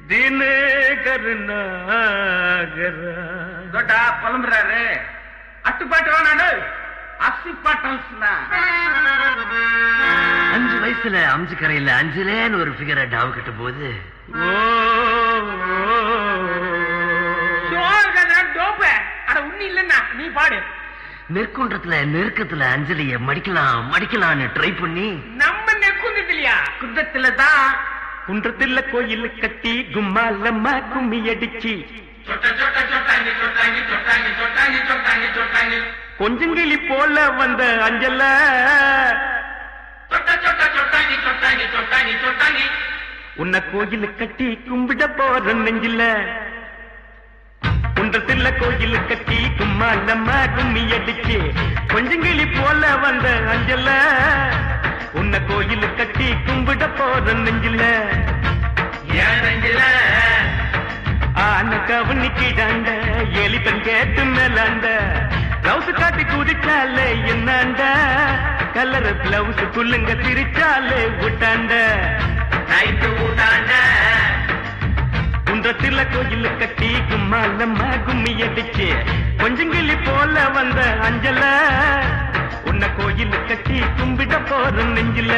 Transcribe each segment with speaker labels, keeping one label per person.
Speaker 1: தினகர் நாகர
Speaker 2: தோட்டா புலம்புறாரு. அட்டுப்பாட்டு வேணாடு, அசிப்பாட்டம்.
Speaker 3: 5 வயசுல அம்ஜிக்கரையில அஞ்சிலேன்னு ஒரு ஃபிகரை டாவு கட்டும் போது
Speaker 2: உண்ணி இல்லன்னா நீ பாடு.
Speaker 3: நெற்குன்றத்துல நெருக்கத்துல அஞ்சலிய மடிக்கலாம்னு ட்ரை பண்ணி
Speaker 2: நம்ம நெற்குந்தது இல்லையா, குன்றத்துலதான்.
Speaker 1: குன்றத்துல கோயில் கட்டி கும்மாலம்மா கும்மி அடிச்சு கொஞ்சங்கிளி போல வந்த அஞ்சல உன்னை கோயில் கட்டி கும்பிட போற நெஞ்சில. குன்றத்துல கோயில் கட்டி கும்மாலம்மா கும்மி அடிச்சு கொஞ்சங்கிளி போல வந்த அஞ்சல உன்னை கோயில் கட்டி கும்பிட போற நெஞ்சில. ஆன கவனிக்கிடாண்ட எலிப்பன் கேட்டு மேலாண்ட பிளவுஸ் காட்டி குதிச்சாலே என்னாண்ட கலர் பிளவுஸ் குள்ளுங்க சிரிச்சாலே விட்டாண்ட நைட்டு விட்டாண்ட. குன்றத்துல கோயில் கட்டி கும்மாலம்மா கும்மி அடிச்சு கொஞ்சங்கிளி போல வந்த அஞ்சல உன்னை கோயில் கட்டி கும்பிட போற நெஞ்சில.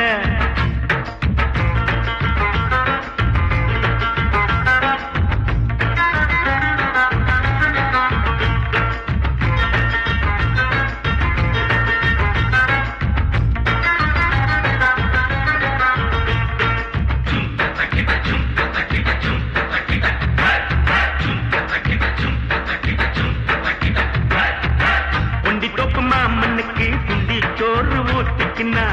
Speaker 1: மாமனுக்கு குண்டி சோறு ஊத்திக்கினா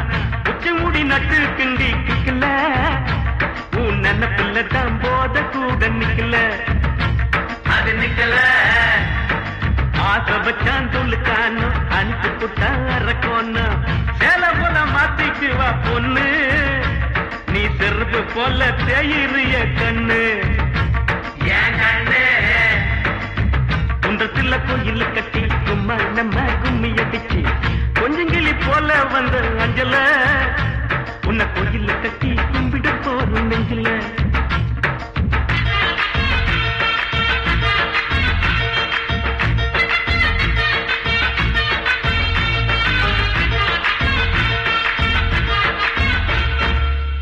Speaker 1: உச்சி முடி நட்டு கிண்டி கிக்கல உன் நினைப்பில்ல தான் போத கூட நிக்கல. அது நிக்கல ஆசை வச்சான் சொல்லுக்கானோ அனுப்பு புட்டா அரக்கோன்னு சேல போல மாத்திக்குவா பொண்ணு நீ செருப்பு போல தேயிறிய கண்ணு. ஏன் கண்ணு குன்றத்துல கோயில் கட்டி கும்மாலம்மா கும்மி அடிச்சு கொஞ்சங்கிளி போல வந்த அஞ்சல உன்னை கோயில் கட்டி கும்பிட போற நெஞ்சில.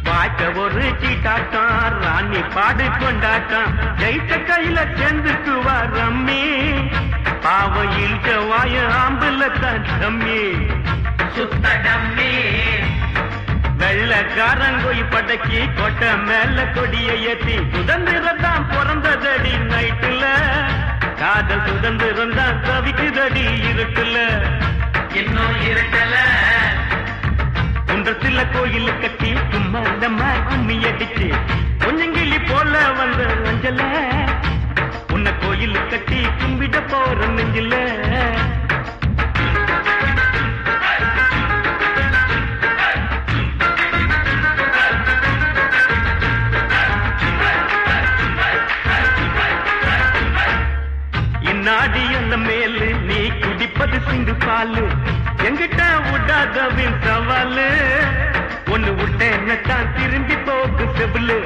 Speaker 1: வாய்க்க ஒரு சீட்டாட்டம் ராணி பாடு கொண்டாட்டம் ஜெயித்த கையில சேர்ந்துக்குவா ரம்மி பாவையில் வாய ஆம்புல தான் டம்மி சுத்த டம்மி. வெள்ளக்காரங்கோய் படக்கி கொட்ட மேல கொடிய ஏத்தி சுதந்திரம் தான் பிறந்ததடி நைட்டுல காதல் சுதந்திரம் தான் தவிக்குதடி இருட்டுல இன்னும் இருட்டல. குன்றத்துல கோயில் கட்டி கும்மாலம்மா கும்மி அடிச்சு கொஞ்சங்கிளி போல வந்த அஞ்சல உன்னை கோயில் கட்டி கும்பிட போற நெஞ்சில. இந்நாடி அந்த மேலு நீ குடிப்பது சிந்து பாலு எங்கிட்ட விடாதவின் சவாலு ஒண்ணு விட்டேன்னு தான் திரும்பி போக்கு செவிலு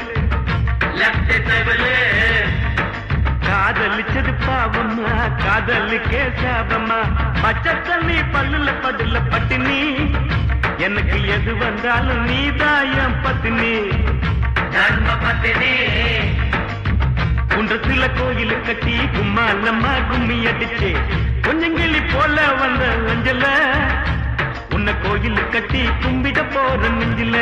Speaker 1: காதலிச்சது பாவம்மா காதலுக்கே சாபம்மா பச்சை தண்ணி பல்லுல படுல பட்டினி எனக்கு எது வந்தாலும் நீதாயம் பத்தினி தர்ம பத்தினி. குன்றத்துல கோயில் கட்டி கும்மாலம்மா கும்மி அடிச்சு கொஞ்சங்கிளி போல வந்த அஞ்சல உன்னை கோயில் கட்டி கும்பிட போற நெஞ்சில.